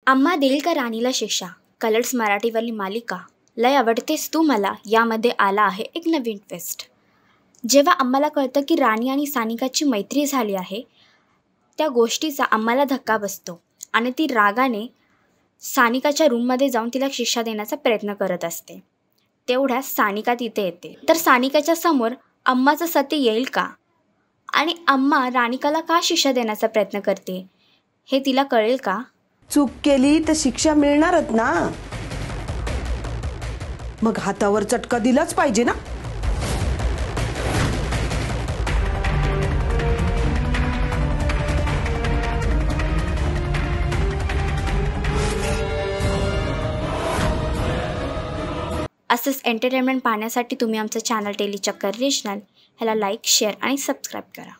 अम्मा देईल का राणीला शिक्षा? कलर्स मराठीवरली मालिका लय आवडतेस तू मला यामध्ये आला आहे एक नवीन ट्विस्ट। जेव्हा अम्माला कळतं की राणी आणि सानिकाची मैत्री झाली आहे, त्या गोष्टीचा अम्माला धक्का बसतो आणि ती रागाने सानिकाच्या रूममध्ये जाऊन तिला शिक्षा देण्याचा प्रयत्न करत असते। तेवढ्यात सानिका तिथे येते। तर सानिकाच्या समोर अम्माचं सत्य येईल का आणि अम्मा रानिकाला का शिक्षा देण्याचा प्रयत्न करते हे तिला कळेल का? चूक केली तर शिक्षा मिळणारच ना, मग हातावर चटका दिलाच पाहिजे ना। असंच एंटरटेनमेंट पाहण्यासाठी तुम्ही आमचं चॅनल टेली चक्कर रिजनल ह्याला लाईक, शेअर आणि सबस्क्राईब करा।